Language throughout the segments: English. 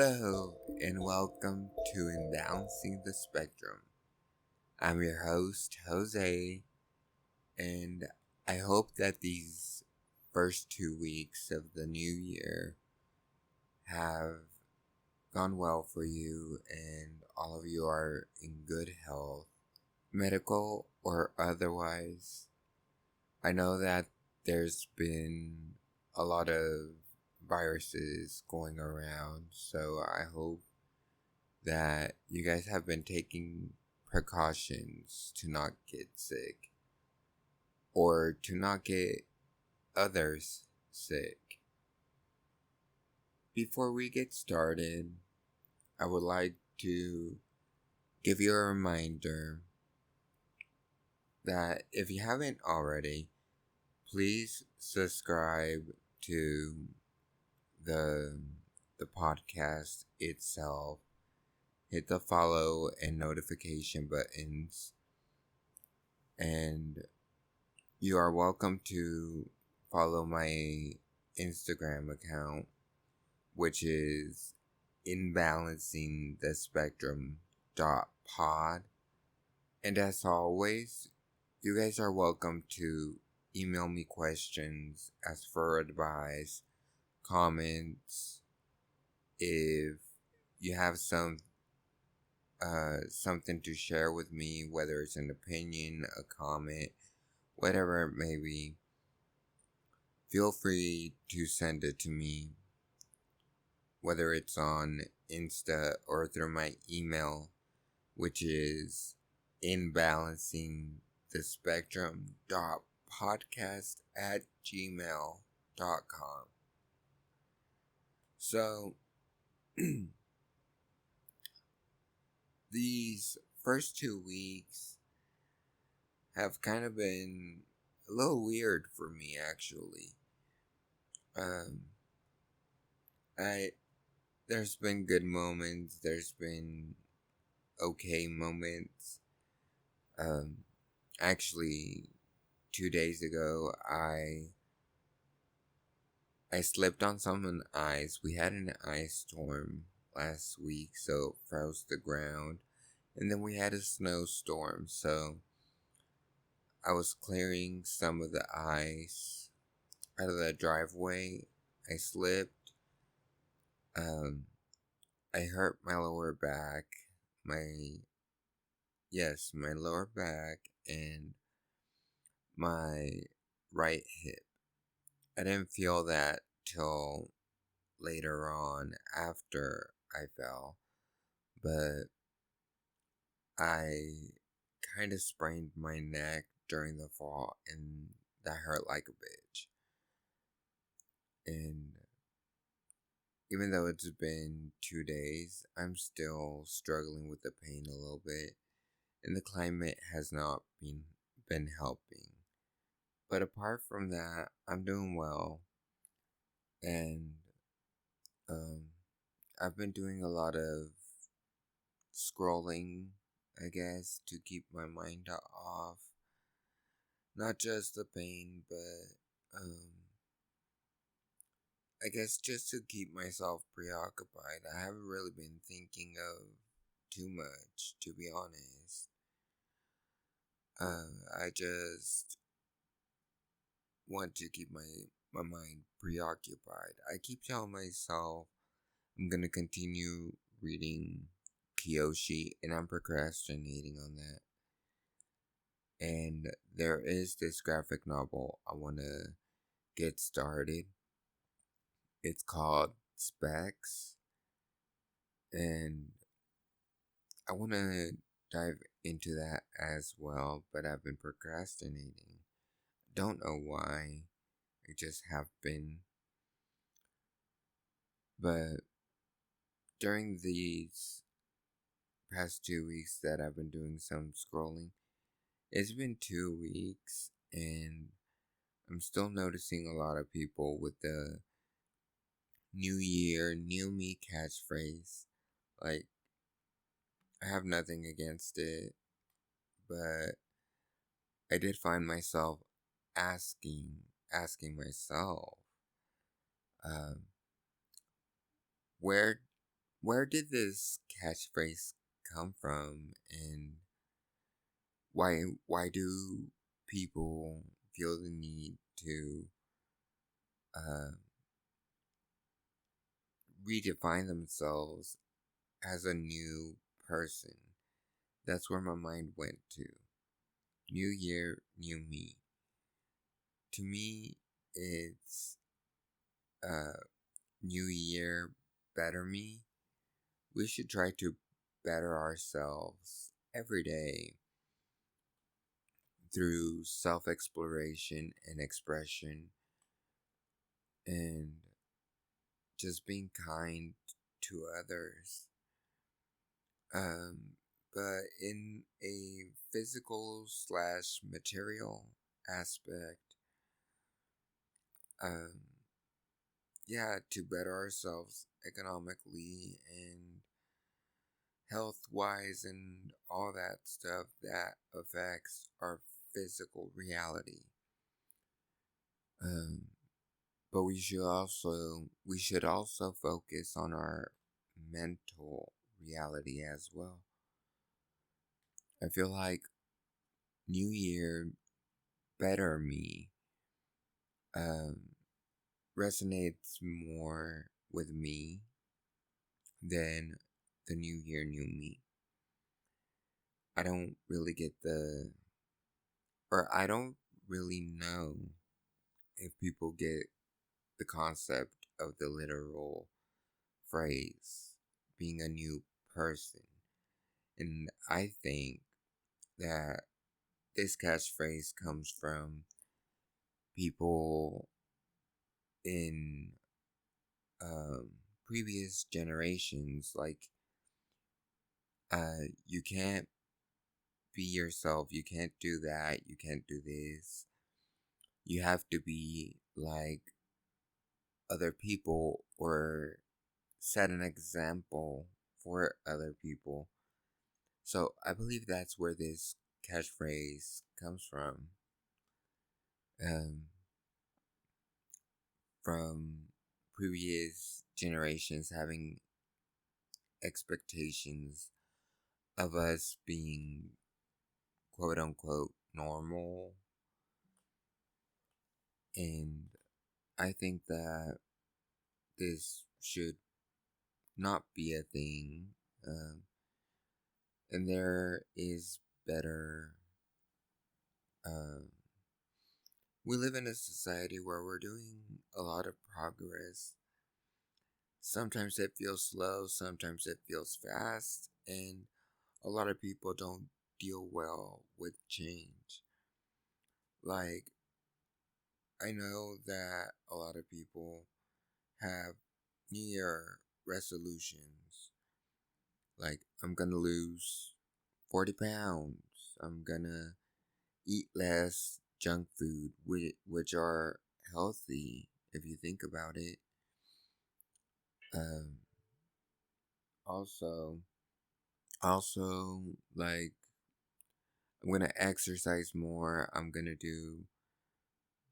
Hello, and welcome to Imbalancing the Spectrum. I'm your host, Jose, and I hope that these first 2 weeks of the new year have gone well for you and all of you are in good health, medical or otherwise. I know that there's been a lot of viruses going around, so I hope that you guys have been taking precautions to not get sick or to not get others sick. Before we get started, I would like to give you a reminder that if you haven't already, please subscribe to the the podcast itself. Hit the follow and notification buttons, and you are welcome to follow my Instagram account, which is imbalancingthespectrum.pod. And as always, you guys are welcome to email me questions, ask for advice, comments. If you have something to share with me, whether it's an opinion, a comment, whatever it may be, feel free to send it to me, whether it's on Insta or through my email, which is inbalancingthespectrum.podcast@gmail.com. So, these first 2 weeks have kind of been a little weird for me, actually. Um, I there's been good moments, there's been okay moments. Um, actually, 2 days ago, I slipped on some ice. We had an ice storm last week, so it froze the ground, and then we had a snowstorm. So I was clearing some of the ice out of the driveway. I slipped. Um, I hurt my lower back, my my lower back, and my right hip. I didn't feel that till later on after I fell, but I kind of sprained my neck during the fall, and that hurt like a bitch. And even though it's been 2 days, I'm still struggling with the pain a little bit, and the climate has not been helping. But apart from that, I'm doing well, and um, I've been doing a lot of scrolling, I guess, to keep my mind off. Not just the pain, but I guess just to keep myself preoccupied. I haven't really been thinking of too much, to be honest. I just want to keep my mind preoccupied. I keep telling myself I'm gonna continue reading Kyoshi, and I'm procrastinating on that. And there is this graphic novel I want to get started. It's called Specs, and I want to dive into that as well, but I've been procrastinating. Don't know why, I just have been. But during these past 2 weeks that I've been doing some scrolling, it's been 2 weeks, and I'm still noticing a lot of people with the New Year, New Me catchphrase. Like, I have nothing against it, but I did find myself asking myself, um, where where did this catchphrase come from, and why do people feel the need to uh, redefine themselves as a new person? That's where my mind went to. New year, new me. To me, it's new year, better me. We should try to better ourselves every day through self exploration and expression, and just being kind to others. Um, but in a physical slash material aspect, um, yeah, to better ourselves economically and health wise and all that stuff that affects our physical reality. Um, but we should also focus on our mental reality as well. I feel like New Year, better me, um, resonates more with me than the New Year, new me. I don't really get I don't really know if people get the concept of the literal phrase being a new person. And I think that this catchphrase comes from people in um, previous generations. Like, you can't be yourself, you can't do that, you can't do this. You have to be like other people or set an example for other people. So I believe that's where this catchphrase comes um, from previous generations having expectations of us being quote unquote normal. And I think that this should not be a thing. Um, and there is better. Um, we live in a society where we're doing a lot of progress. Sometimes it feels slow, sometimes it feels fast, and a lot of people don't deal well with change. Like, I know that a lot of people have New Year resolutions. Like, I'm gonna lose 40 pounds. I'm gonna eat less junk food, which are healthy if you think about it. Um, also, also, like, I'm gonna exercise more. I'm gonna do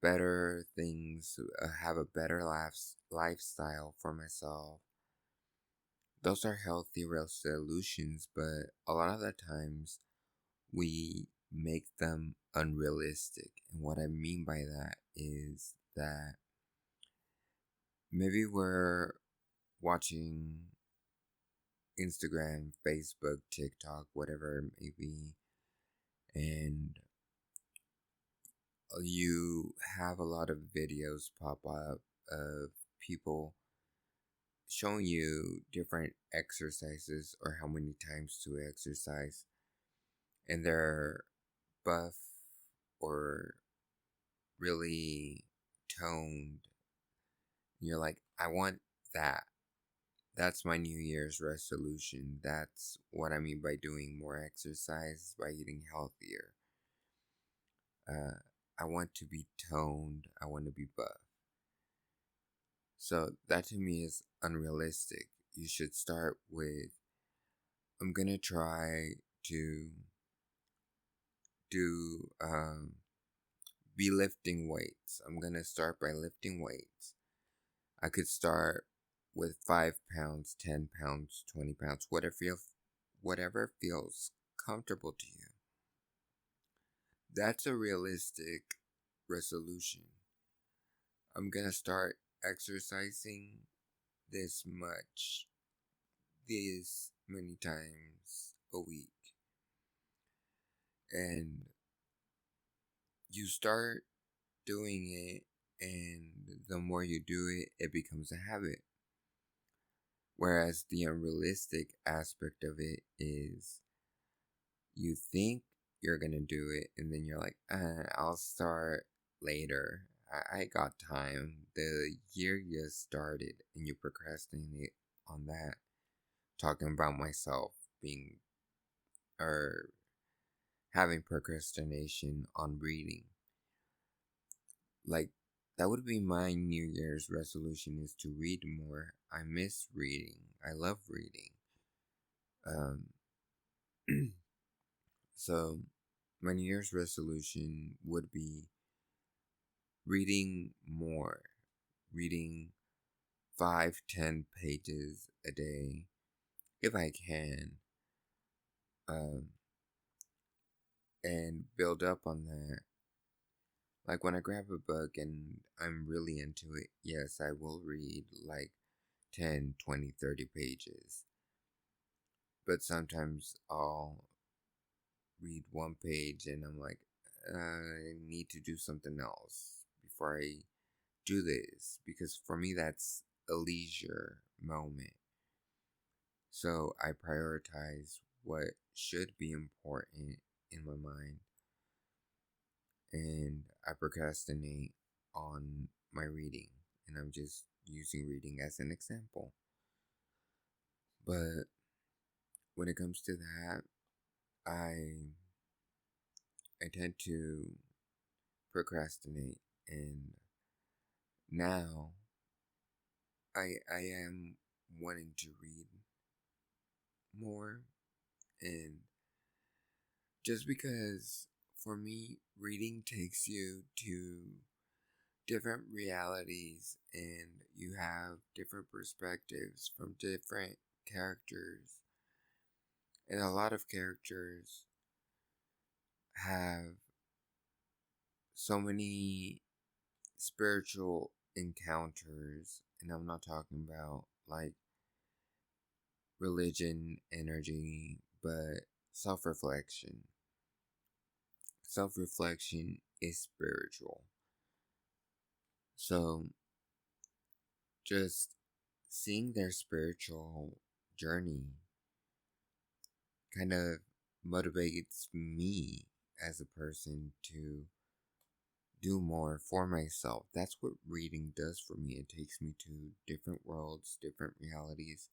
better things, have a better lifestyle for myself. Those are healthy resolutions, but a lot of the times we make them unrealistic. And what I mean by that is that maybe we're watching Instagram, Facebook, TikTok, whatever it may be, and you have a lot of videos pop up of people showing you different exercises or how many times to exercise, and they're buff or really toned. You're like, I want that. That's my New Year's resolution. That's what I mean by doing more exercise, by eating healthier. Uh, I want to be toned. I want to be buff. So that to me is unrealistic. You should start with, I'm gonna try to do be lifting weights. I'm gonna start by lifting weights. I could start with 5 pounds, 10 pounds, 20 pounds, whatever feels comfortable to you. That's a realistic resolution. I'm gonna start exercising this many times a week. And you start doing it, and the more you do it, it becomes a habit. Whereas the unrealistic aspect of it is you think you're gonna do it, and then you're like, I'll start later. I got time. The year just started, and you procrastinate on that. Talking about myself being or having procrastination on reading. Like, that would be my New Year's resolution, is to read more. I miss reading. I love reading. Um, so my New Year's resolution would be reading more, reading 5-10 pages a day, if I can, and build up on that. Like, when I grab a book and I'm really into it, yes, I will read like 10, 20, 30 pages. But sometimes I'll read one page and I'm like, I need to do something else before I do this. Because for me, that's a leisure moment. So I prioritize what should be important in my mind, and I procrastinate on my reading. And I'm just using reading as an example. But when it comes to that, I tend to procrastinate, and now I am wanting to read more. And just because for me, reading takes you to different realities, and you have different perspectives from different characters. And a lot of characters have so many spiritual encounters, and I'm not talking about like religion, energy, but self reflection. Self reflection is spiritual. So just seeing their spiritual journey kind of motivates me as a person to do more for myself. That's what reading does for me. It takes me to different worlds, different realities,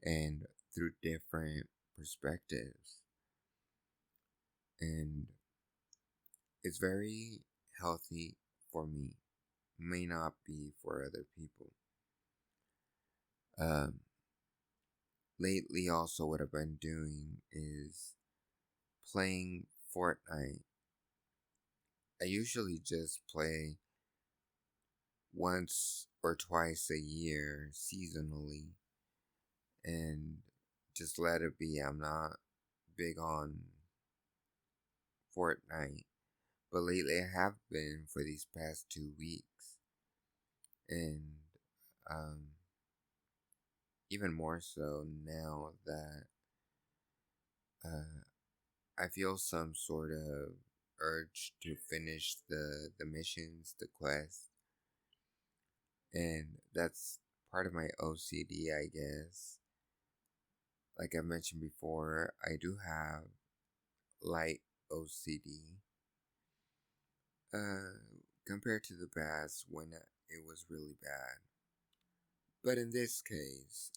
and through different perspectives. And it's very healthy for me. May not be for other people. Um, Lately, also, what I've been doing is playing Fortnite. I usually just play once or twice a year, seasonally, and just let it be. I'm not big on Fortnite, but lately I have been for these past 2 weeks, and um, even more so now that I feel some sort of urge to finish the missions, the quest, and that's part of my OCD, I guess. Like I mentioned before, I do have light OCD, uh, compared to the past when it was really bad. But in this case,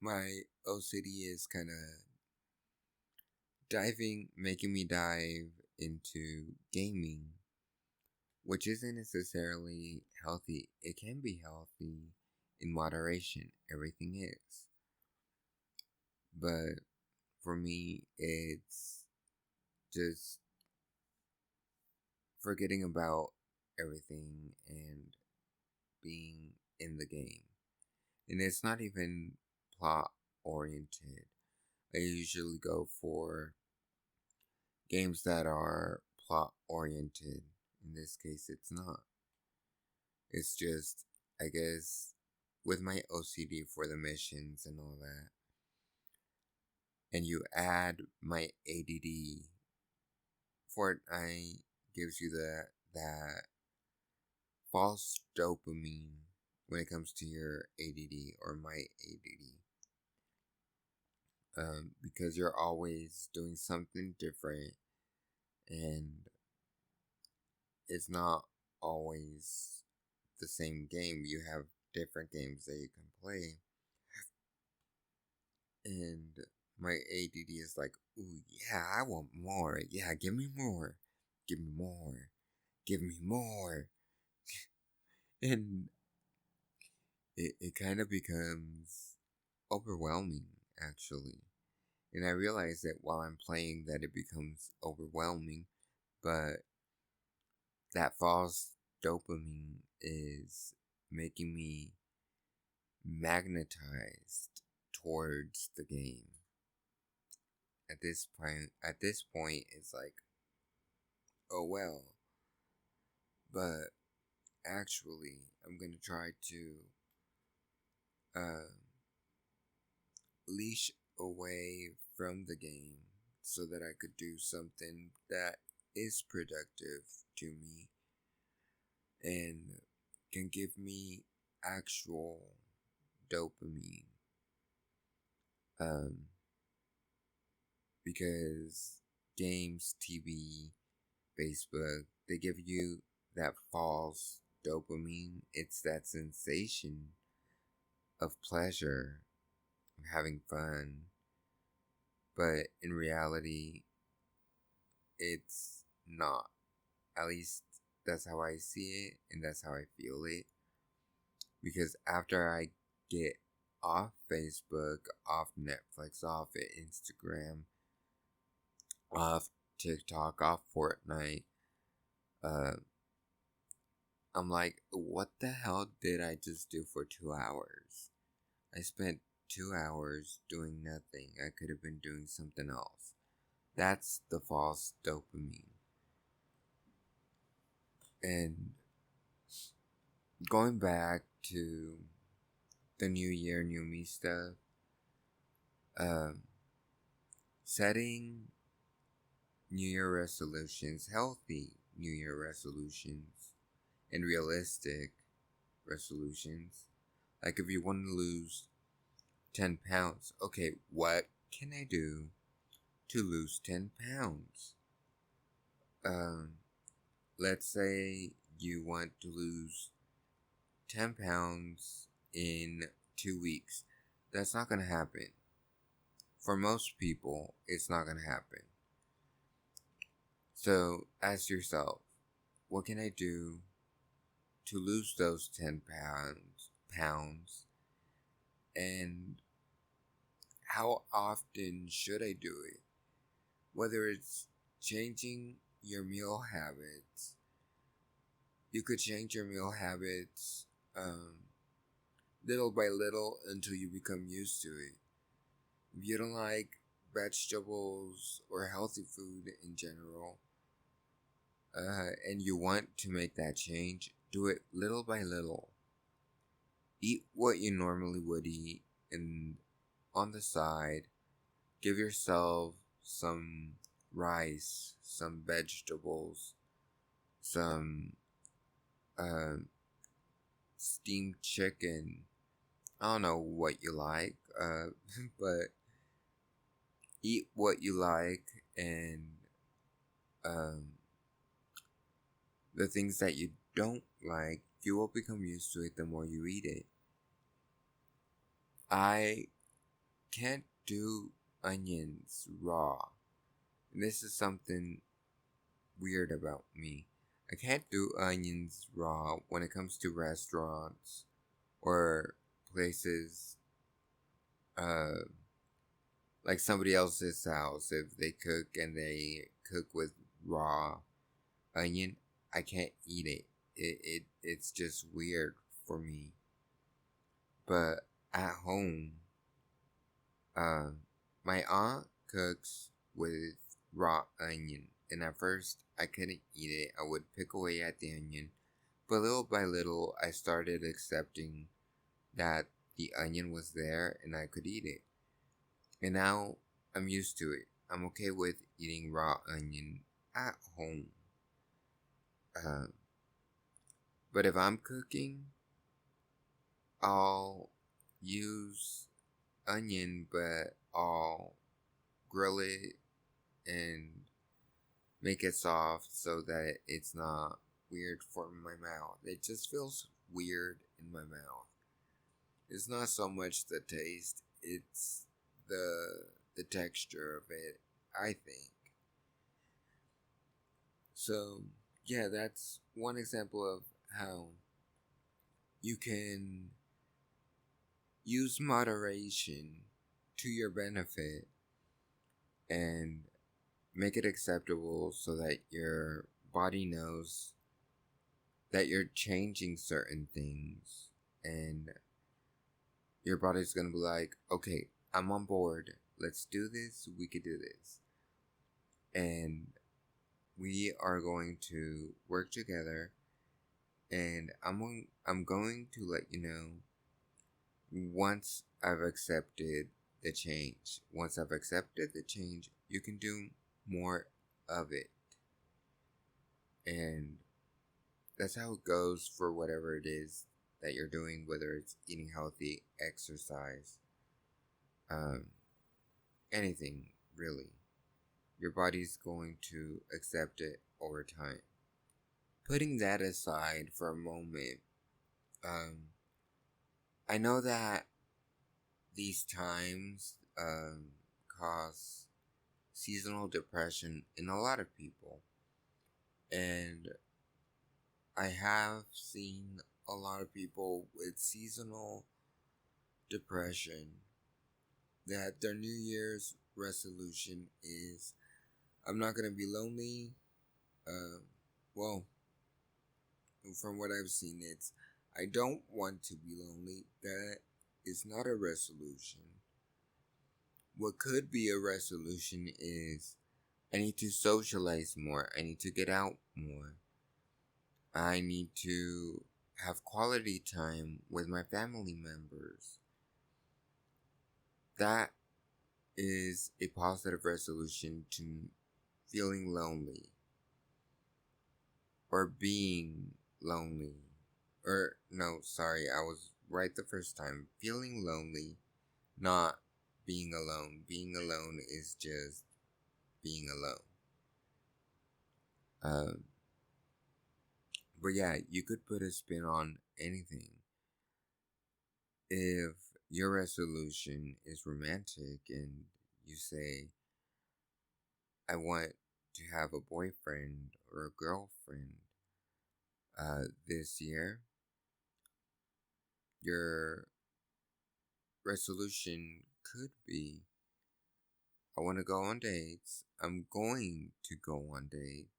my OCD is kind of making me dive into gaming, which isn't necessarily healthy. It can be healthy in moderation, everything is. But for me, it's just forgetting about everything and being in the game. And it's not even plot oriented. I usually go for games that are plot oriented. In this case, it's not. It's just, I guess, with my OCD for the missions and all that, and you add my ADD, Fortnite gives you that false dopamine when it comes to your ADD or my ADD. Because you're always doing something different, and it's not always the same game. You have different games that you can play, and my ADD is like, ooh, yeah, I want more. Yeah, give me more. Give me more. Give me more. And it kind of becomes overwhelming, actually. And I realize that while I'm playing that it becomes overwhelming, but that false dopamine is making me magnetized towards the game. At this point it's like, oh well, but actually I'm gonna try to uh, leash away from the game so that I could do something that is productive to me and can give me actual dopamine. Um, because games, TV, Facebook, they give you that false dopamine. It's that sensation of pleasure, of having fun. But in reality, it's not. At least that's how I see it and that's how I feel it. Because after I get off Facebook, off Netflix, off Instagram, off TikTok, off Fortnite, uh, I'm like, what the hell did I just do for 2 hours? I spent 2 hours doing nothing. I could have been doing something else. That's the false dopamine. And going back to the new year, new me stuff, um, setting New Year resolutions, healthy New Year resolutions, and realistic resolutions. Like if you want to lose 10 pounds, okay, what can I do to lose 10 pounds? Um, let's say you want to lose 10 pounds in 2 weeks. That's not going to happen. For most people, it's not going to happen. So ask yourself, what can I do to lose those 10 pounds, and how often should I do it? Whether it's changing your meal habits, you could change your meal habits little by little until you become used to it. If you don't like vegetables or healthy food in general, and you want to make that change, do it little by little. Eat what you normally would eat, and on the side, give yourself some rice, some vegetables, some uh, steamed chicken. I don't know what you like, but eat what you like, and um, the things that you don't like, you will become used to it the more you eat it. I can't do onions raw. This is something weird about me. I can't do onions raw when it comes to restaurants or places uh like somebody else's house. If they cook and they cook with raw onion, I can't eat it. It's just weird for me. But at home, uh, my aunt cooks with raw onion, and at first I couldn't eat it. I would pick away at the onion, but little by little, I started accepting that the onion was there and I could eat it. And now I'm used to it. I'm okay with eating raw onion at home. Uh, but if I'm cooking, I'll use onion, but I'll grill it and make it soft so that it's not weird for my mouth. It just feels weird in my mouth. It's not so much the taste, it's the texture of it, I think. So, yeah, that's one example of how you can use moderation to your benefit and make it acceptable so that your body knows that you're changing certain things and your body's gonna be like, okay, I'm on board. Let's do this. We could do this. And we are going to work together. And I'm going to let you know once I've accepted the change. Once I've accepted the change, you can do more of it. And that's how it goes for whatever it is that you're doing, whether it's eating healthy, exercise, um, anything really. Your body's going to accept it over time. Putting that aside for a moment, I know that these times cause seasonal depression in a lot of people. And I have seen a lot of people with seasonal depression that their New Year's resolution is, I'm not going to be lonely. Well, from what I've seen, it's, I don't want to be lonely. That is not a resolution. What could be a resolution is, I need to socialize more. I need to get out more. I need to have quality time with my family members. That is a positive resolution to feeling lonely or being lonely. Or, no, sorry, I was right the first time. Feeling lonely, not being alone. Being alone is just being alone. But yeah, you could put a spin on anything. If your resolution is romantic and you say, I want to have a boyfriend or a girlfriend this year, your resolution could be, I want to go on dates. I'm going to go on dates.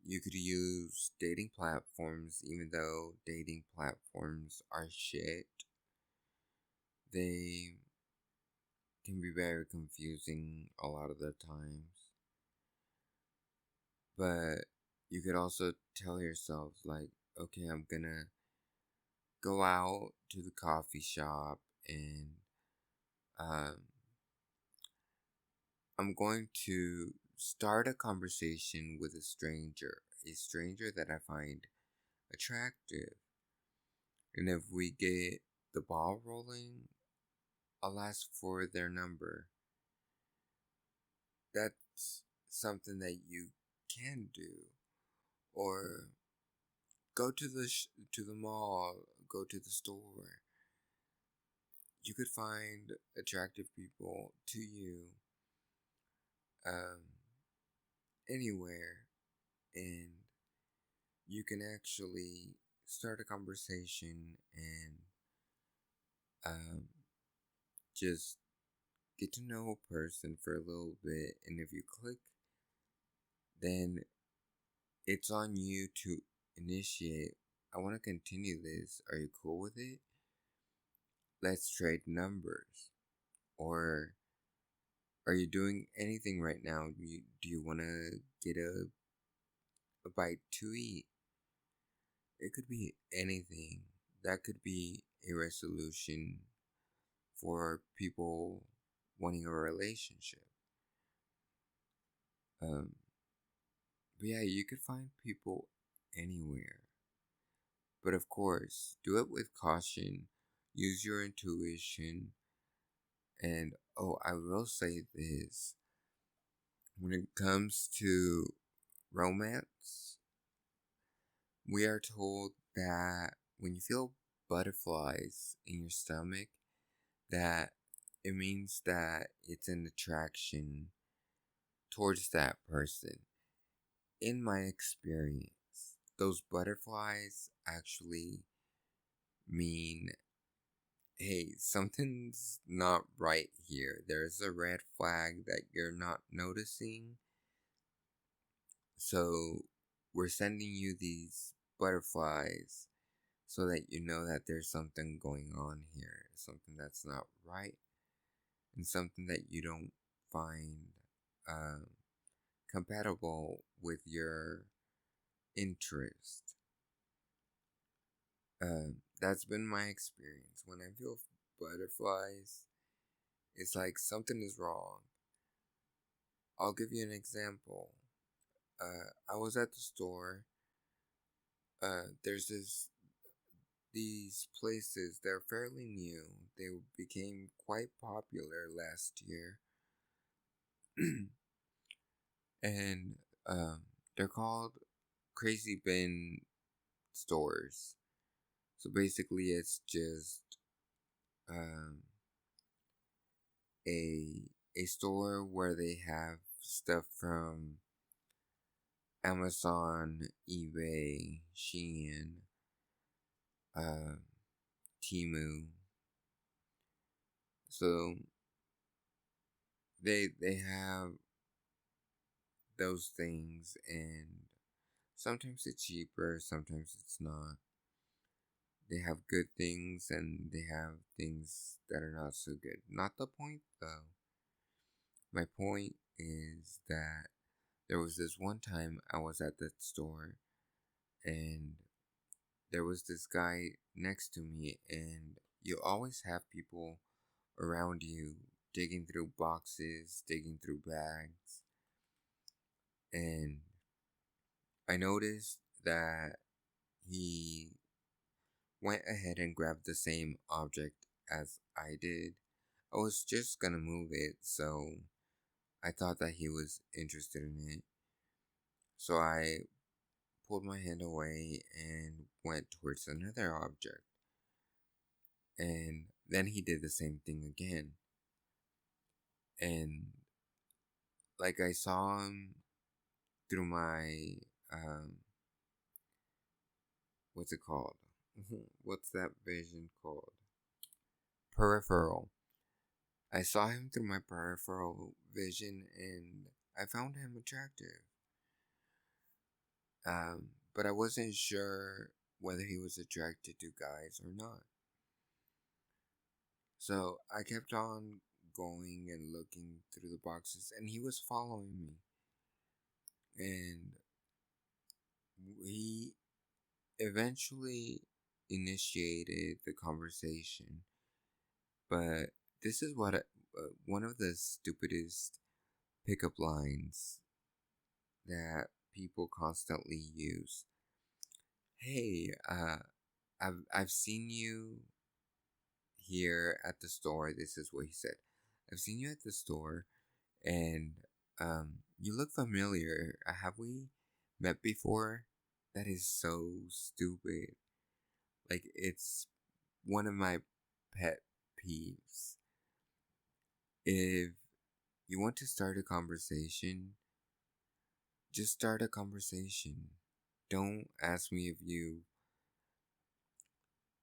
You could use dating platforms, even though dating platforms are shit. They can be very confusing a lot of the times. But you could also tell yourself, like, okay, I'm gonna go out to the coffee shop and um, I'm going to start a conversation with a stranger that I find attractive. And if we get the ball rolling, I'll ask for their number. That's something that you can do. Or go to the mall, go to the store. You could find attractive people to you um, anywhere, and you can actually start a conversation and um, just get to know a person for a little bit. And if you click, then it's on you to initiate. I want to continue this. Are you cool with it? let's trade numbers. Or are you doing anything right now? Do you want to get a bite to eat? It could be anything. That could be a resolution for people wanting a relationship. Um, but yeah, you could find people anywhere. But of course, do it with caution. Use your intuition. And oh, I will say this. When it comes to romance, we are told that when you feel butterflies in your stomach, that it means that it's an attraction towards that person. In my experience, those butterflies actually mean, hey, something's not right here. There's a red flag that you're not noticing. So we're sending you these butterflies so that you know that there's something going on here, something that's not right, and something that you don't find um, compatible with your interest. That's been my experience. When I feel butterflies, it's like something is wrong. I'll give you an example. I was at the store. There's these places. They're fairly new. They became quite popular last year, and um, they're called Crazy Bin stores. So basically, it's just um, a store where they have stuff from Amazon, eBay, Shein, uh, Temu. So they have those things, and sometimes it's cheaper, sometimes it's not. They have good things and they have things that are not so good. Not the point though. My point is that there was this one time I was at that store and there was this guy next to me, and you always have people around you digging through boxes, digging through bags, and I noticed that he went ahead and grabbed the same object as I did. I was just gonna move it, so I thought that he was interested in it. So I pulled my hand away and went towards another object. And then he did the same thing again. And like I saw him through my what's it called? What's that vision called? Peripheral. I saw him through my peripheral vision and I found him attractive. But I wasn't sure whether he was attracted to guys or not. So I kept on going and looking through the boxes, and he was following me. And he eventually initiated the conversation. But this is what one of the stupidest pickup lines that people constantly use. Hey, I've seen you here at the store. This is what he said. I've seen you at the store, and you look familiar. Have we met before? That is so stupid. Like, it's one of my pet peeves. If you want to start a conversation, just start a conversation. Don't ask me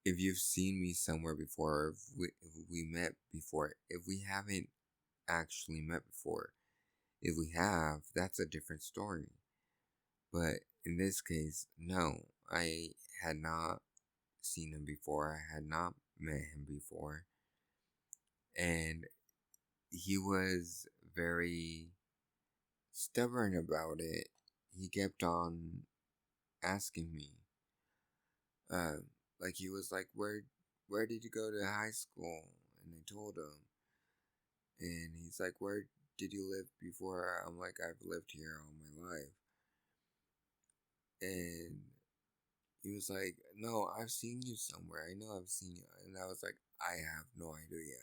if you've seen me somewhere before, or if we met before. If we haven't actually met before, if we have, that's a different story. But in this case, no, I had not seen him before. I had not met him before. And he was very stubborn about it. He kept on asking me, uh, like he was like, where did you go to high school? And I told him, and he's like, where did you live before? I'm like, I've lived here all my life. And he was like, no, I've seen you somewhere. I know I've seen you. And I was like, I have no idea.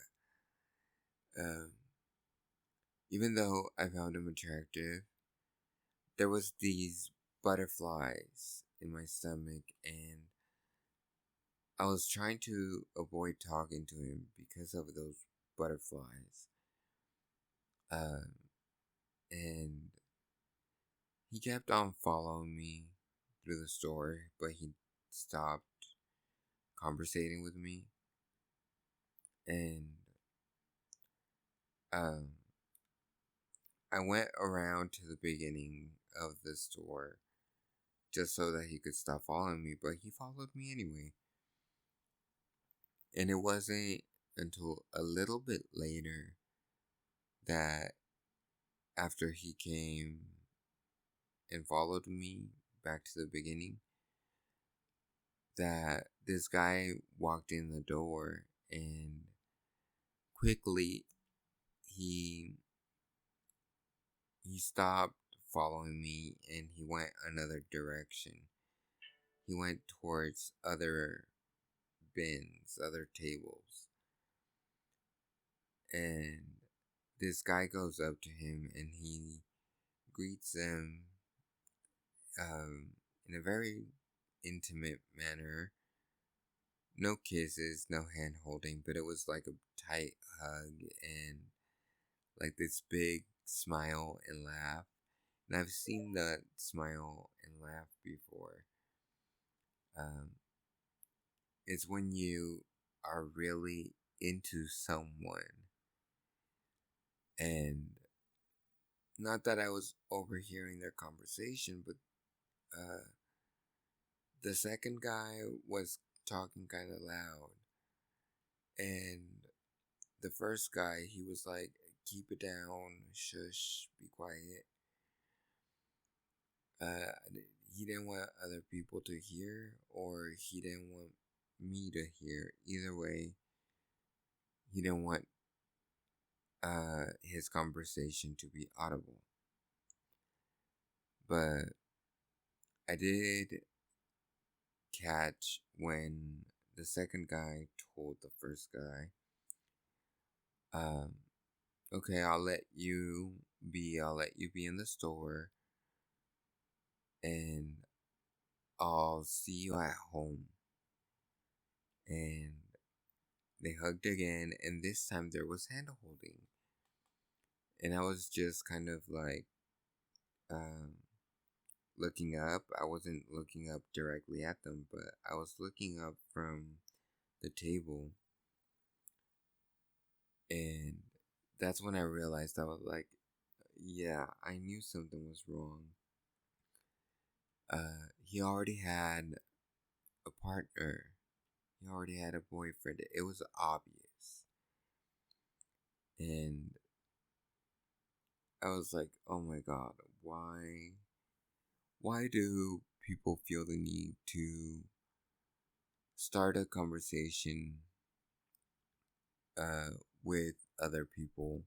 Even though I found him attractive, there was these butterflies in my stomach, and I was trying to avoid talking to him because of those butterflies. Um, and he kept on following me through the store, but he stopped conversating with me. And um, I went around to the beginning of the store just so that he could stop following me, but he followed me anyway. And it wasn't until a little bit later that after he came and followed me back to the beginning, that this guy walked in the door, and quickly he he stopped following me and he went another direction. He went towards other bins, other tables. And this guy goes up to him and he greets him in a very intimate manner. No kisses, no hand holding, but it was like a tight hug and like this big smile and laugh. And I've seen that smile and laugh before. Um, it's when you are really into someone. And not that I was overhearing their conversation, but the second guy was talking kind of loud. And the first guy, he was like, keep it down, shush, be quiet. Uh, he didn't want other people to hear, or he didn't want me to hear. Either way, he didn't want his conversation to be audible. But I did catch when the second guy told the first guy, um, okay, I'll let you be in the store, and I'll see you at home. And they hugged again, and this time there was hand holding. And I was just kind of like um, looking up. I wasn't looking up directly at them, but I was looking up from the table. And that's when I realized, I was like, yeah, I knew something was wrong. He already had a partner. He already had a boyfriend. It was obvious. And I was like, oh my god, why do people feel the need to start a conversation uh with other people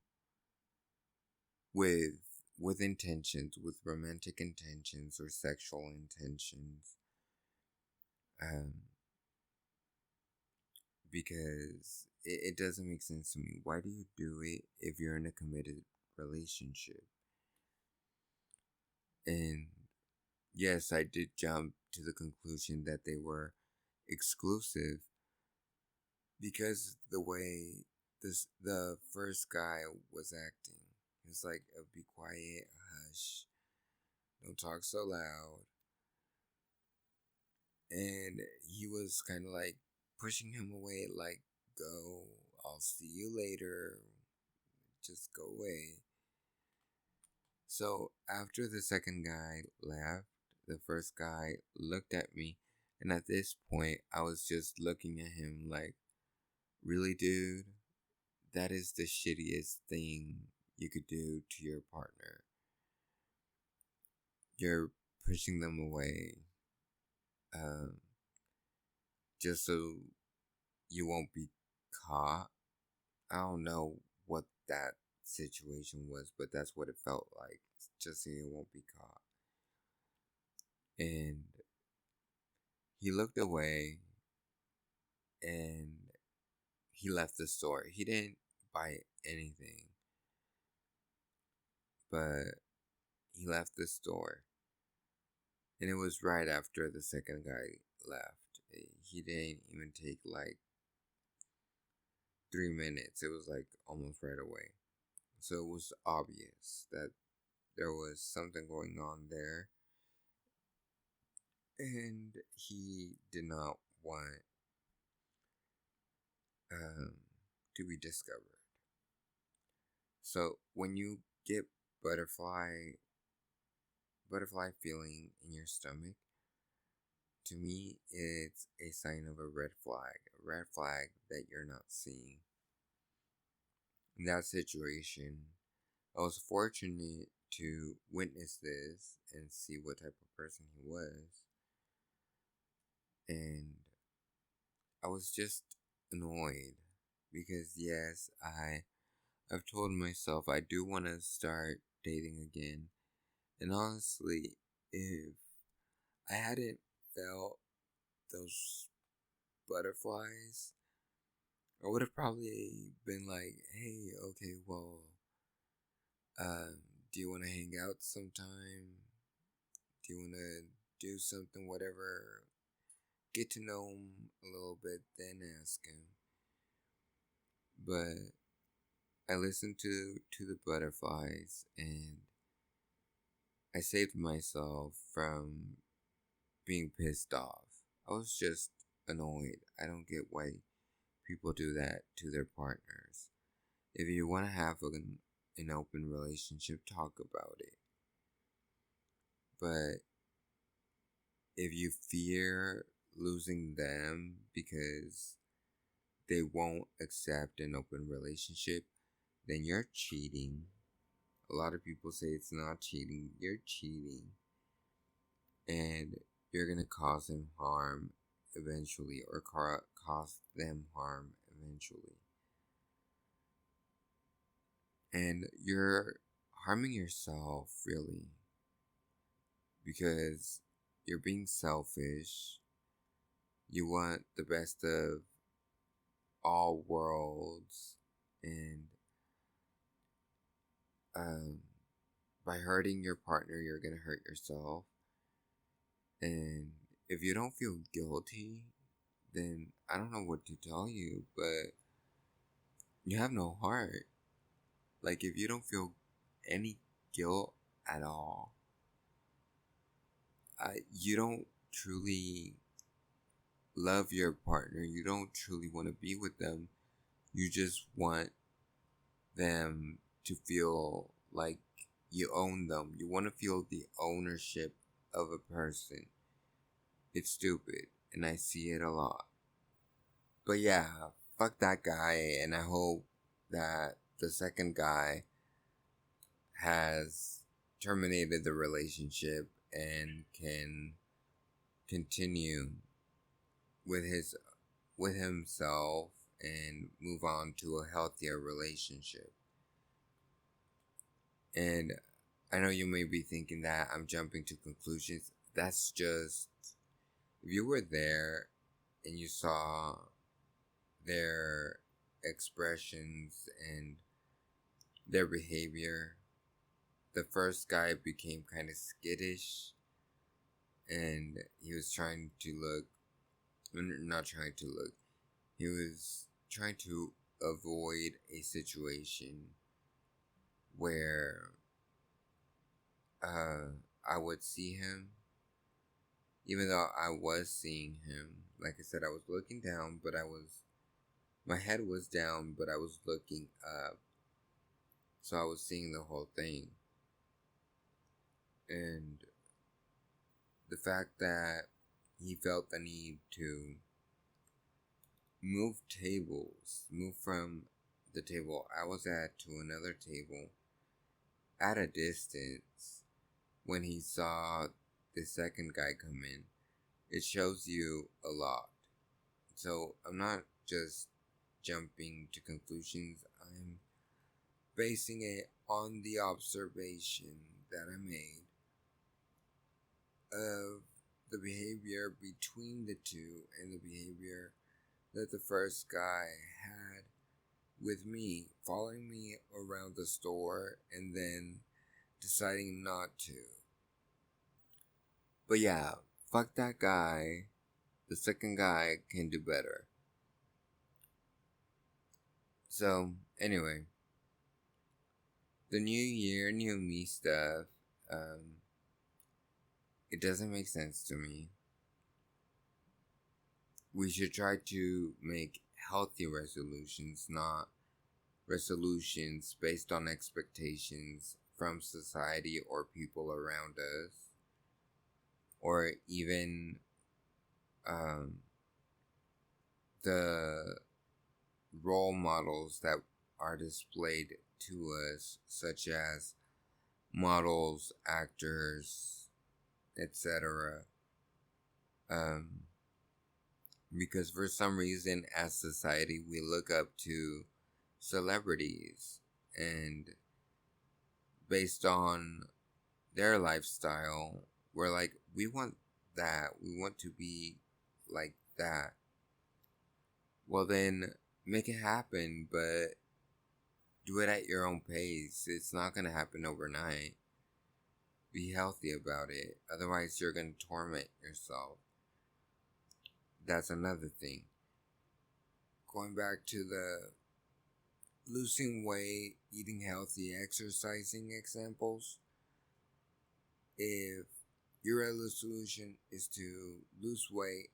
with intentions, with romantic intentions or sexual intentions? Um because it doesn't make sense to me. Why do you do it if you're in a committed relationship? And yes, I did jump to the conclusion that they were exclusive because the way the first guy was acting. He was like, be quiet, hush, don't talk so loud. And he was kind of like pushing him away, like, go, I'll see you later, just go away. So after the second guy left, the first guy looked at me, and at this point, I was just looking at him like, really, dude, that is the shittiest thing you could do to your partner. You're pushing them away, um, just so you won't be caught. I don't know what that situation was, but that's what it felt like. Just so you won't be caught. And he looked away and he left the store. He didn't buy anything, but he left the store. And it was right after the second guy left. He didn't even take like 3 minutes. It was like almost right away. So it was obvious that there was something going on there. And he did not want um, to be discovered. So when you get butterfly feeling in your stomach, to me it's a sign of a red flag that you're not seeing. In that situation, I was fortunate to witness this and see what type of person he was. And I was just annoyed because yes, I've told myself I do want to start dating again. And honestly, if I hadn't felt those butterflies, I would have probably been like, hey, okay, well, um, do you want to hang out sometime? Do you want to do something, whatever? Get to know him a little bit, then ask him. But I listened to the butterflies and I saved myself from being pissed off. I was just annoyed. I don't get why people do that to their partners. If you want to have an open relationship, talk about it. But if you fear losing them because they won't accept an open relationship, then you're cheating. A lot of people say it's not cheating. You're cheating. And you're going to cause them harm eventually, or cause them harm eventually. And you're harming yourself, really, because you're being selfish. You want the best of all worlds, and um, by hurting your partner, you're gonna hurt yourself. And if you don't feel guilty, then I don't know what to tell you, but you have no heart. Like, if you don't feel any guilt at all, you don't truly love your partner. You don't truly want to be with them. You just want them to feel like you own them. You want to feel the ownership of a person. It's stupid, and I see it a lot. But yeah, fuck that guy, and I hope that the second guy has terminated the relationship and can continue with himself and move on to a healthier relationship. And I know you may be thinking that I'm jumping to conclusions. That's just, if you were there and you saw their expressions and their behavior, the first guy became kind of skittish and he was trying to look, not trying to look, he was trying to avoid a situation where I would see him, even though I was seeing him. Like I said, I was looking down, but my head was down, but I was looking up. So I was seeing the whole thing. And the fact that he felt the need to move tables, move from the table I was at to another table at a distance when he saw the second guy come in. It shows you a lot. So I'm not just jumping to conclusions, I'm basing it on the observation that I made of the behavior between the two and the behavior that the first guy had with me, following me around the store and then deciding not to. But yeah, fuck that guy. The second guy can do better. So, anyway, the new year, new me stuff, it doesn't make sense to me. We should try to make healthy resolutions, not resolutions based on expectations from society or people around us, or even the role models that are displayed to us, such as models, actors, etc. Because for some reason, as society, we look up to celebrities, and based on their lifestyle, we're like, we want that. We want to be like that. Well, then make it happen, but do it at your own pace. It's not going to happen overnight. Be healthy about it. Otherwise, you're going to torment yourself. That's another thing. Going back to the losing weight, eating healthy, exercising examples. If your resolution is to lose weight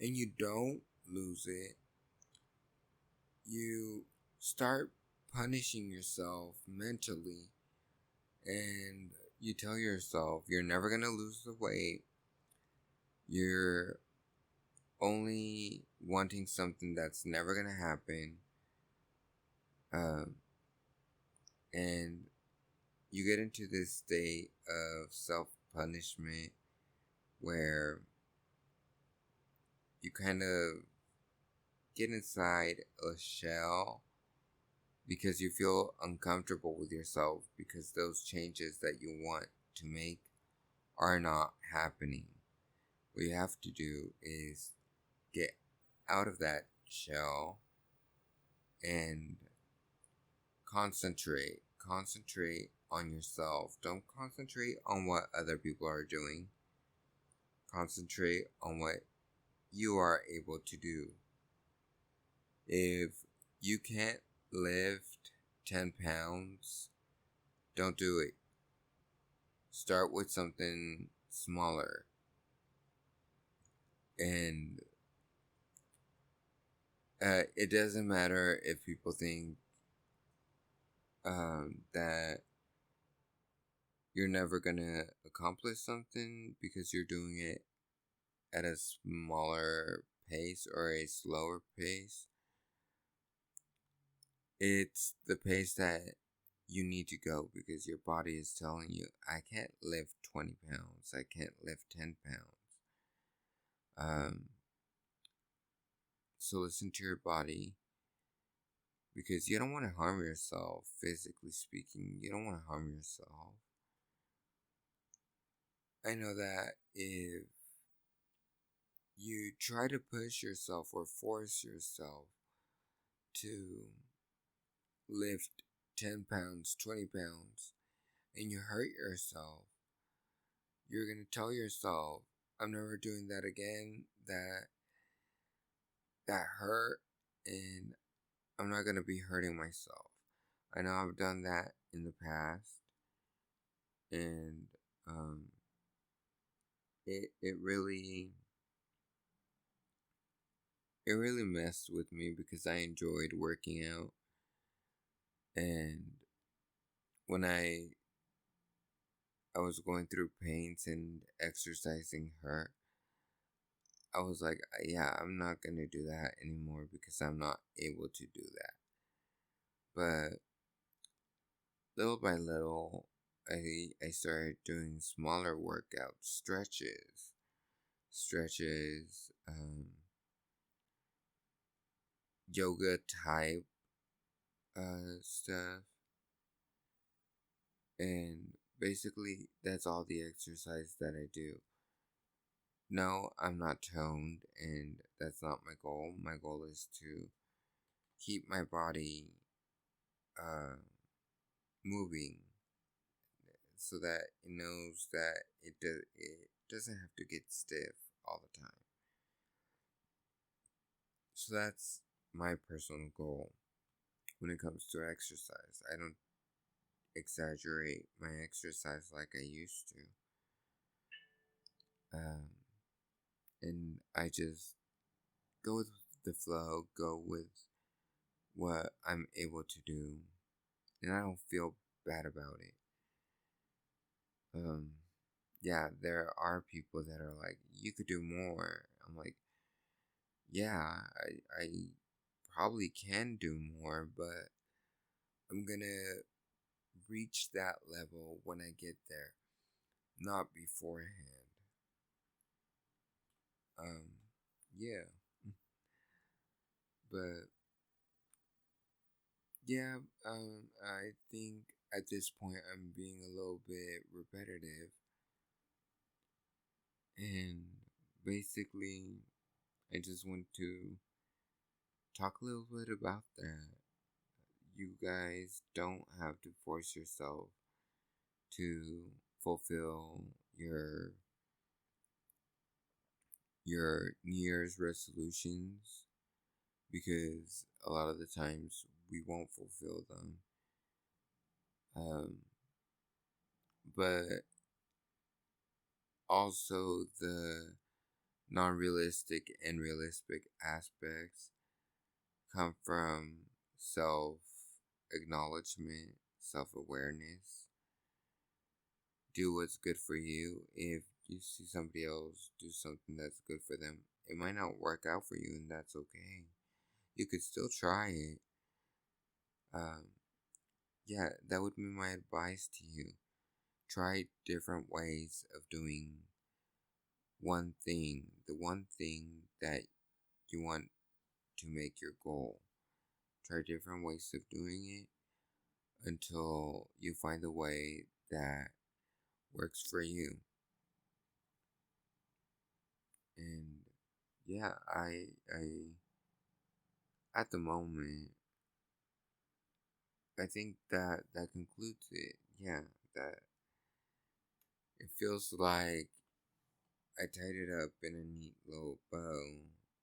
and you don't lose it, you start punishing yourself mentally, and you tell yourself you're never going to lose the weight. You're only wanting something that's never going to happen. And you get into this state of self-punishment where you kind of get inside a shell because you feel uncomfortable with yourself because those changes that you want to make are not happening. What you have to do is get out of that shell and concentrate. Concentrate on yourself. Don't concentrate on what other people are doing. Concentrate on what you are able to do. If you can't lift 10 pounds, don't do it. Start with something smaller. And it doesn't matter if people think that you're never gonna accomplish something because you're doing it at a smaller pace or a slower pace. It's the pace that you need to go because your body is telling you, I can't lift 20 pounds, I can't lift 10 pounds. So listen to your body, because you don't want to harm yourself, physically speaking. You don't want to harm yourself. I know that if you try to push yourself or force yourself to lift 10 pounds, 20 pounds, and you hurt yourself, you're going to tell yourself, I'm never doing that again. That hurt, and I'm not going to be hurting myself. I know I've done that in the past, and it really messed with me because I enjoyed working out, and when I was going through pains and exercising hurt, I was like, yeah, I'm not gonna do that anymore because I'm not able to do that. But little by little, I started doing smaller workouts, stretches, yoga type stuff, and basically that's all the exercise that I do. No, I'm not toned, and that's not my goal. My goal is to keep my body uh, moving so that it knows that it doesn't have to get stiff all the time. So that's my personal goal when it comes to exercise. I don't exaggerate my exercise like I used to. And I just go with the flow, go with what I'm able to do, and I don't feel bad about it. Um, yeah, there are people that are like, you could do more. I'm like, yeah, I probably can do more, but I'm gonna reach that level when I get there, not beforehand. Um, yeah, but yeah, I think at this point I'm being a little bit repetitive, and basically, I just want to talk a little bit about that. You guys don't have to force yourself to fulfill your New Year's resolutions because a lot of the times we won't fulfill them. Um, but also the non-realistic and realistic aspects come from self acknowledgement, self awareness. Do what's good for you. If you see somebody else do something that's good for them, it might not work out for you, and that's okay. You could still try it. Um, yeah, that would be my advice to you. Try different ways of doing one thing, the one thing that you want to make your goal. Try different ways of doing it until you find the way that works for you. And yeah, I at the moment I think that that concludes it. Yeah, that it feels like I tied it up in a neat little bow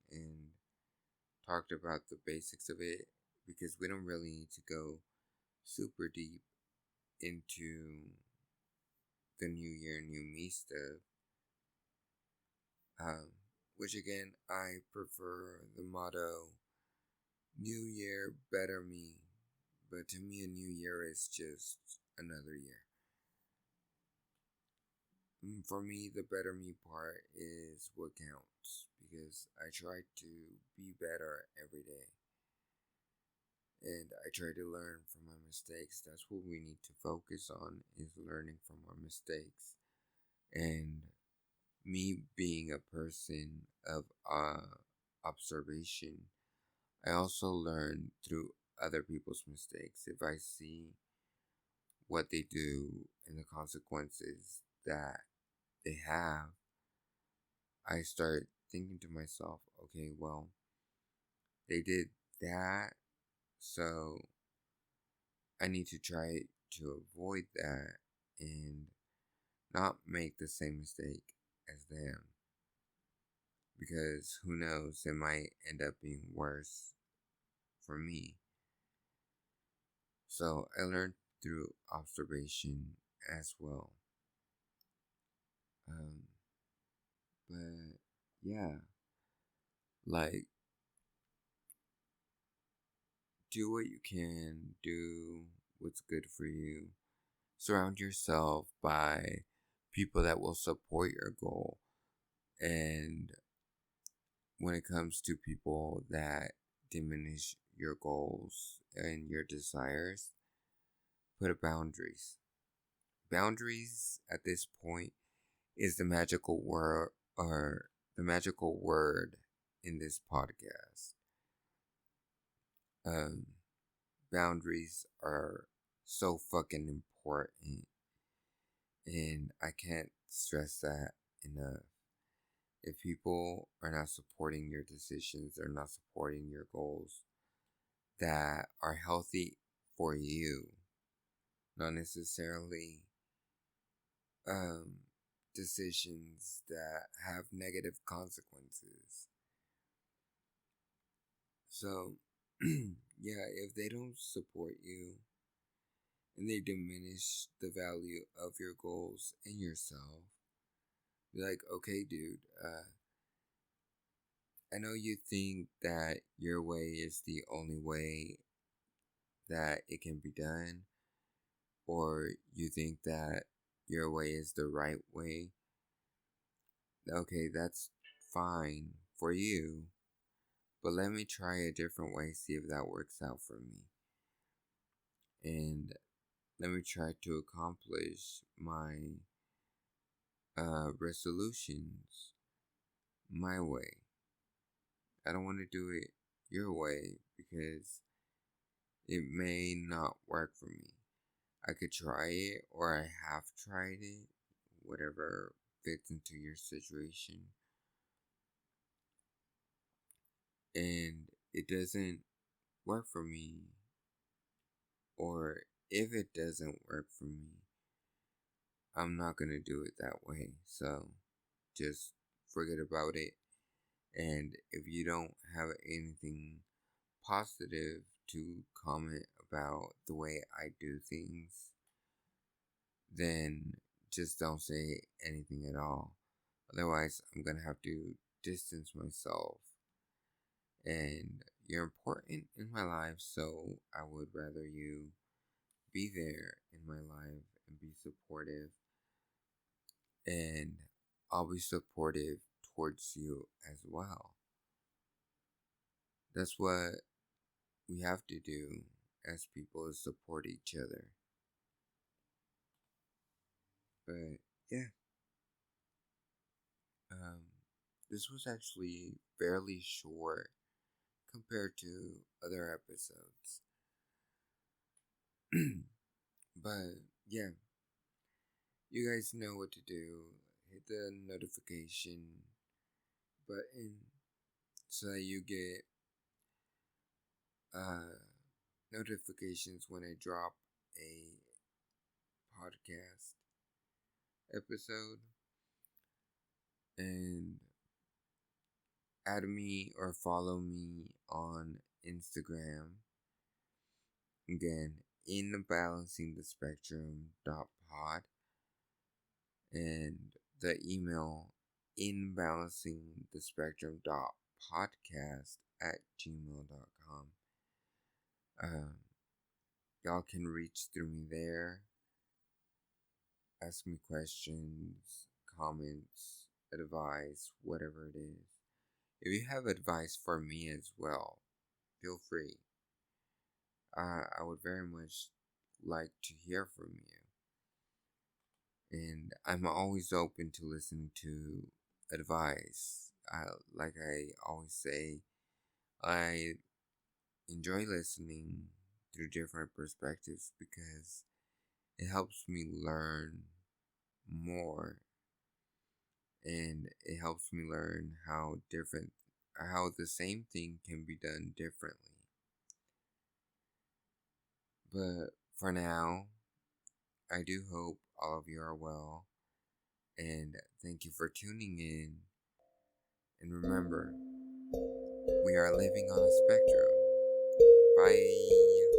and talked about the basics of it because we don't really need to go super deep into the new year, new me stuff. Um, which again, I prefer the motto New Year, Better Me. But to me, a new year is just another year. For me, the better me part is what counts because I try to be better every day. And I try to learn from my mistakes. That's what we need to focus on is learning from our mistakes. And me being a person of observation, I also learn through other people's mistakes. If I see what they do and the consequences that they have, I start thinking to myself, okay, well, they did that, so I need to try to avoid that and not make the same mistake as them. Because who knows, it might end up being worse for me. So I learned through observation as well. Um, but yeah, like do what you can, do what's good for you. Surround yourself by people that will support your goal and when it comes to people that diminish your goals and your desires, put up boundaries. Boundaries at this point is the magical word, or the magical word in this podcast. Um, Boundaries are so fucking important, and I can't stress that enough. If people are not supporting your decisions, they're not supporting your goals that are healthy for you, not necessarily um, decisions that have negative consequences. So, yeah, if they don't support you and they diminish the value of your goals and yourself, be like, okay, dude, I know you think that your way is the only way that it can be done, or you think that your way is the right way. Okay, that's fine for you, but let me try a different way, see if that works out for me. And let me try to accomplish my resolutions my way. I don't want to do it your way because it may not work for me. I could try it, or I have tried it, whatever fits into your situation, and it doesn't work for me, or if it doesn't work for me, I'm not gonna do it that way. So just forget about it. And if you don't have anything positive to comment about the way I do things, then just don't say anything at all. Otherwise, I'm gonna have to distance myself. And you're important in my life, so I would rather you be there in my life and be supportive. And I'll be supportive towards you as well. That's what we have to do as people, is support each other. But yeah, um, this was actually fairly short compared to other episodes. But yeah, you guys know what to do. Hit the notification button so that you get notifications when I drop a podcast episode. And add me or follow me on Instagram. Again, in balancing the spectrum pod, and the email in balancing the spectrum podcast at gmail.com. Y'all can reach through me there, ask me questions, comments, advice, whatever it is. If you have advice for me as well, feel free. I would very much like to hear from you. And I'm always open to listening to advice. Like I always say, I enjoy listening through different perspectives because it helps me learn more, and it helps me learn how the same thing can be done differently. But for now, I do hope all of you are well, and thank you for tuning in. And remember, we are living on a spectrum. Bye.